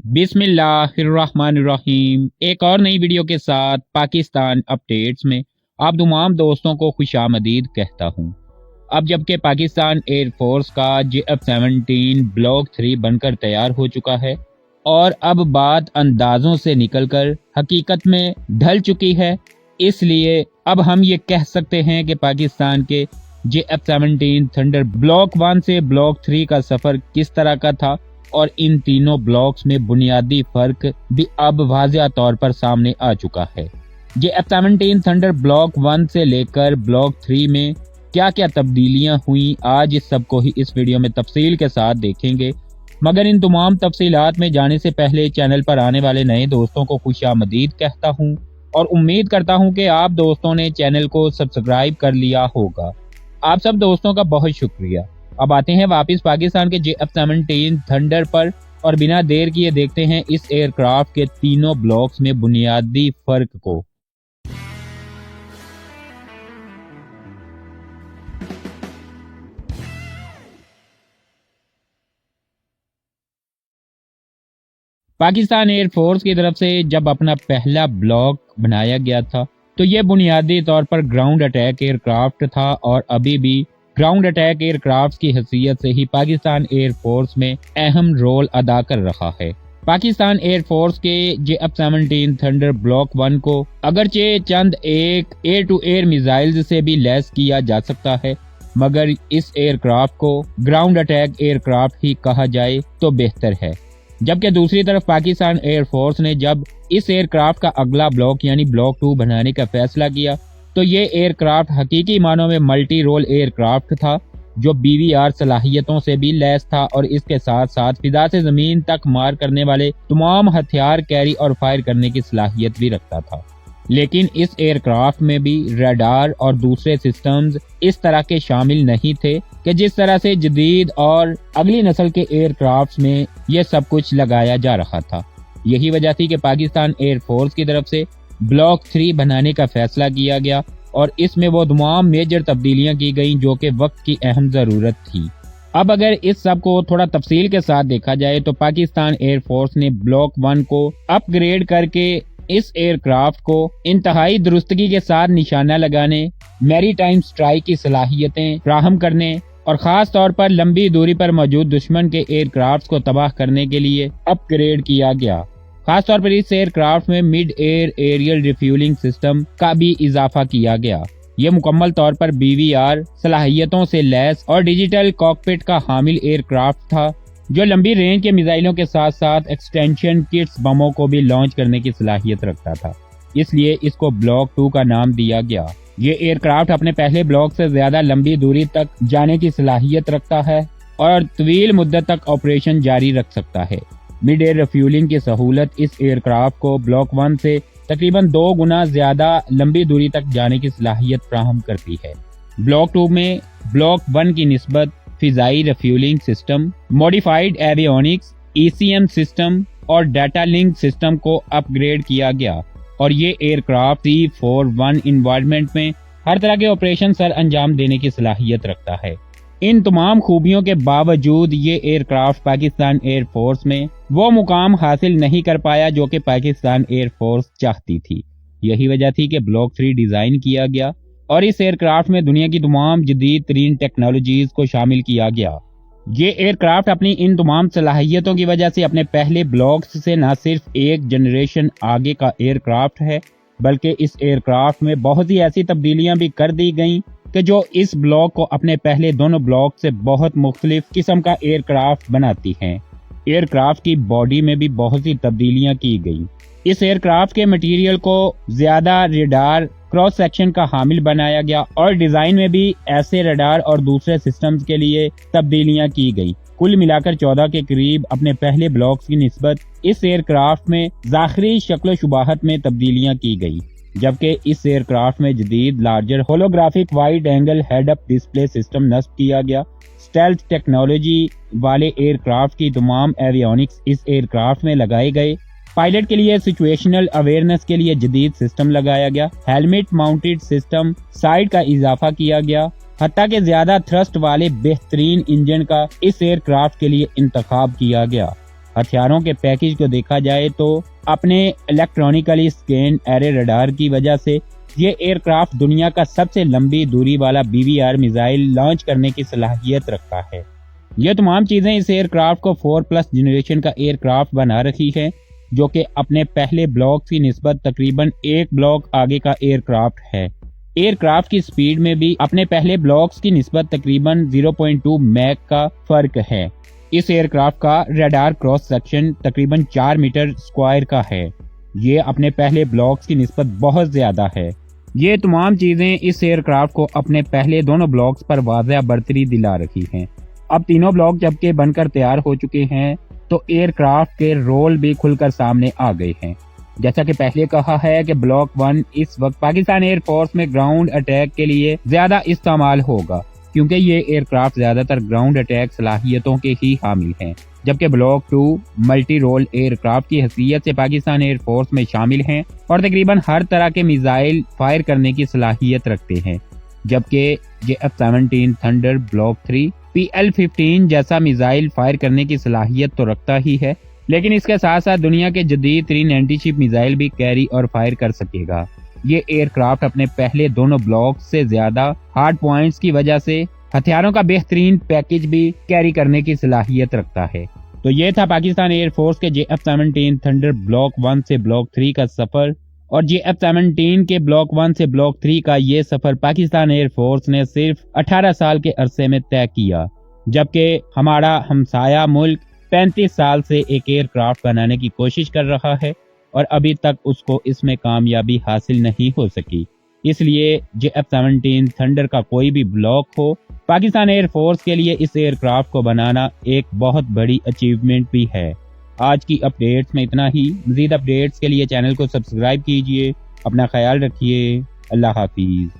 बिस्मिल्लाहिर्रहमानिर्रहीम। एक और नई वीडियो के साथ पाकिस्तान अपडेट्स में आप तमाम दोस्तों को खुशामदीद कहता हूँ। अब जबकि पाकिस्तान एयरफोर्स का JF-17 ब्लॉक 3 बनकर तैयार हो चुका है और अब बात अंदाजों से निकलकर हकीकत में ढल चुकी है, इसलिए अब हम ये कह सकते हैं कि पाकिस्तान के JF-17 थंडर ब्लॉक 1 से ब्लॉक 3 का सफर किस तरह का था और इन तीनों ब्लॉक्स में बुनियादी फर्क भी अब वाज़िह तौर पर सामने आ चुका है। JF-17 थंडर ब्लॉक 1 से लेकर ब्लॉक 3 में क्या क्या तब्दीलियां हुई, आज इस सब को ही इस वीडियो में तफसील के साथ देखेंगे। मगर इन तमाम तफसीलात में जाने से पहले चैनल पर आने वाले नए दोस्तों को खुशामदीद कहता हूं और उम्मीद करता हूं कि आप दोस्तों ने चैनल को सब्सक्राइब कर लिया होगा। आप सब दोस्तों का बहुत शुक्रिया। अब आते हैं वापस पाकिस्तान के JF-17 थंडर पर और बिना देर किए देखते हैं इस एयरक्राफ्ट के तीनों ब्लॉक्स में बुनियादी फर्क को। पाकिस्तान एयरफोर्स की तरफ से जब अपना पहला ब्लॉक बनाया गया था तो यह बुनियादी तौर पर ग्राउंड अटैक एयरक्राफ्ट था और अभी भी ग्राउंड अटैक एयरक्राफ्ट की हैसियत से ही पाकिस्तान एयरफोर्स में अहम रोल अदा कर रहा है। पाकिस्तान एयरफोर्स के JF-17 थंडर ब्लॉक 1 को अगरचे चंद एक एयर टू एयर मिसाइल्स से भी लैस किया जा सकता है, मगर इस एयरक्राफ्ट को ग्राउंड अटैक एयरक्राफ्ट ही कहा जाए तो बेहतर है। जबकि दूसरी तरफ पाकिस्तान एयरफोर्स ने जब इस एयरक्राफ्ट का अगला ब्लॉक यानी ब्लॉक 2 बनाने का फैसला किया तो ये एयरक्राफ्ट हकीकी मानों में मल्टी रोल एयरक्राफ्ट था जो BVR सलाहियतों से भी लैस था और इसके साथ साथ फिजा से जमीन तक मार करने वाले तमाम हथियार कैरी और फायर करने की सलाहियत भी रखता था। लेकिन इस एयरक्राफ्ट में भी रडार और दूसरे सिस्टम्स इस तरह के शामिल नहीं थे कि जिस तरह से जदीद और अगली नस्ल के एयरक्राफ्ट में यह सब कुछ लगाया जा रहा था। यही वजह थी कि पाकिस्तान एयरफोर्स की तरफ से ब्लॉक 3 बनाने का फैसला किया गया और इसमें वो तमाम मेजर तब्दीलियां की गईं जो कि वक्त की अहम जरूरत थी। अब अगर इस सब को थोड़ा तफसील के साथ देखा जाए तो पाकिस्तान एयरफोर्स ने ब्लॉक 1 को अपग्रेड करके इस एयरक्राफ्ट को इंतहाई दुरुस्तगी के साथ निशाना लगाने, मैरीटाइम स्ट्राइक की सलाहियतें फराहम करने और खास तौर पर लंबी दूरी पर मौजूद दुश्मन के एयरक्राफ्ट को तबाह करने के लिए अपग्रेड किया गया। खास तौर पर इस एयरक्राफ्ट में mid air aerial refuelling system का भी इजाफा किया गया। यह मुकम्मल तौर पर BVR सलाहियतों से लैस और डिजिटल कॉकपिट का हामिल एयरक्राफ्ट था जो लंबी रेंज के मिसाइलों के साथ साथ एक्सटेंशन किट्स बमों को भी लॉन्च करने की सलाहियत रखता था, इसलिए इसको ब्लॉक 2 का नाम दिया गया। ये एयरक्राफ्ट अपने पहले ब्लॉक से ज्यादा लंबी दूरी तक जाने की सलाहियत रखता है और तवील मुद्दत तक ऑपरेशन जारी रख सकता है। मिड एयर रिफ्यूलिंग की सहूलत इस एयरक्राफ्ट को ब्लॉक 1 से तकरीबन 2 गुना ज्यादा लंबी दूरी तक जाने की सलाहियत फराहम करती है। ब्लॉक 2 में ब्लॉक 1 की निस्बत फिजाई refueling system, modified avionics, ECM system और डाटा लिंक सिस्टम को अपग्रेड किया गया और ये एयरक्राफ्ट C-41 इन्वायरमेंट में हर तरह के ऑपरेशन सर अंजाम देने की सलाहियत रखता है। इन तमाम खूबियों के बावजूद ये एयरक्राफ्ट पाकिस्तान एयरफोर्स में वो मुकाम हासिल नहीं कर पाया जो कि पाकिस्तान एयरफोर्स चाहती थी। यही वजह थी कि ब्लॉक 3 डिजाइन किया गया और इस एयरक्राफ्ट में दुनिया की तमाम जदीद तरीन टेक्नोलॉजीज को शामिल किया गया। ये एयरक्राफ्ट अपनी इन तमाम सलाहियतों की वजह से अपने पहले ब्लॉक्स से न सिर्फ एक जनरेशन आगे का एयरक्राफ्ट है, बल्कि इस एयरक्राफ्ट में बहुत ही ऐसी तब्दीलियां भी कर दी गईं कि जो इस ब्लॉक को अपने पहले दोनों ब्लॉक से बहुत मुख्तलिफ किस्म का एयरक्राफ्ट बनाती हैं। एयरक्राफ्ट की बॉडी में भी बहुत सी तब्दीलियां की गई। इस एयरक्राफ्ट के मटेरियल को ज्यादा रडार क्रॉस सेक्शन का हामिल बनाया गया और डिजाइन में भी ऐसे रडार और दूसरे सिस्टम्स के लिए तब्दीलियां की गई। कुल मिलाकर 14 के करीब अपने पहले ब्लॉक्स की निस्बत इस एयरक्राफ्ट में ज़ाखिरी शक्ल शुबाहत में तब्दीलियां की गई, जबकि इस एयरक्राफ्ट में जदीद larger holographic wide angle head up display system नस्ब किया गया। स्टेल्थ टेक्नोलॉजी वाले एयरक्राफ्ट की तमाम एवियोनिक्स इस एयरक्राफ्ट में लगाए गए। पायलट के लिए सिचुएशनल अवेयरनेस के लिए जदीद सिस्टम लगाया गया। हेलमेट माउंटेड सिस्टम साइड का इजाफा किया गया। हत्ता के ज्यादा थ्रस्ट वाले बेहतरीन इंजन का इस एयरक्राफ्ट के लिए इंतखाब किया गया। हथियारों के पैकेज को देखा जाए तो अपने इलेक्ट्रॉनिकली स्कैन एरे रडार की वजह से ये एयरक्राफ्ट दुनिया का सबसे लंबी दूरी वाला BVR मिसाइल लॉन्च करने की सलाहियत रखता है। ये तमाम चीजें इस एयरक्राफ्ट को 4+ जनरेशन का एयरक्राफ्ट बना रही है, जो कि अपने पहले ब्लॉक की निस्बत तकरीबन 1 ब्लॉक आगे का एयरक्राफ्ट है। एयरक्राफ्ट की स्पीड में भी अपने पहले ब्लॉक्स की निस्बत तकरीबन 0.2 मैक का फर्क है। इस एयरक्राफ्ट का रडार क्रॉस सेक्शन तकरीबन 4 मीटर स्क्वायर का है। ये अपने पहले ब्लॉक्स की निस्बत बहुत ज्यादा है। ये तमाम चीजें इस एयरक्राफ्ट को अपने पहले दोनों ब्लॉक्स पर वाज़ह बरतरी दिला रही हैं। अब तीनों ब्लॉक जबकि बनकर तैयार हो चुके हैं तो एयरक्राफ्ट के रोल भी खुलकर सामने आ गए हैं। जैसा कि पहले कहा है कि ब्लॉक 1 इस वक्त पाकिस्तान एयरफोर्स में ग्राउंड अटैक के लिए ज्यादा इस्तेमाल होगा, क्योंकि ये एयरक्राफ्ट ज्यादातर ग्राउंड अटैक सलाहियतों के ही हामिल हैं, जबकि ब्लॉक 2 मल्टी रोल एयरक्राफ्ट की हैसियत से पाकिस्तान एयरफोर्स में शामिल हैं और तकरीबन हर तरह के मिसाइल फायर करने की सलाहियत रखते हैं। जबकि JF-17 थंडर ब्लॉक 3 PL-15 जैसा मिसाइल फायर करने की सलाहियत तो रखता ही है, लेकिन इसके साथ साथ दुनिया के जदीद 3 एंटी शिप मिसाइल भी कैरी और फायर कर सकेगा। ये एयरक्राफ्ट अपने पहले दोनों ब्लॉक से ज्यादा हार्ड पॉइंट्स की वजह से हथियारों का बेहतरीन पैकेज भी कैरी करने की सलाहियत रखता है। तो ये था पाकिस्तान एयरफोर्स के JF-17 थंडर ब्लॉक 1 से ब्लॉक 3 का सफर, और JF-17 के ब्लॉक 1 से ब्लॉक 3 का ये सफर पाकिस्तान एयरफोर्स ने सिर्फ 18 साल के अरसे में तय किया, जबकि हमारा हमसाया मुल्क 35 साल से एक एयरक्राफ्ट बनाने की कोशिश कर रहा है और अभी तक उसको इसमें कामयाबी हासिल नहीं हो सकी। इसलिए JF-17 थंडर का कोई भी ब्लॉक हो, पाकिस्तान एयरफोर्स के लिए इस एयरक्राफ्ट को बनाना एक बहुत बड़ी अचीवमेंट भी है। आज की अपडेट्स में इतना ही। मज़ीद अपडेट्स के लिए चैनल को सब्सक्राइब कीजिए। अपना ख्याल रखिए। अल्लाह हाफिज।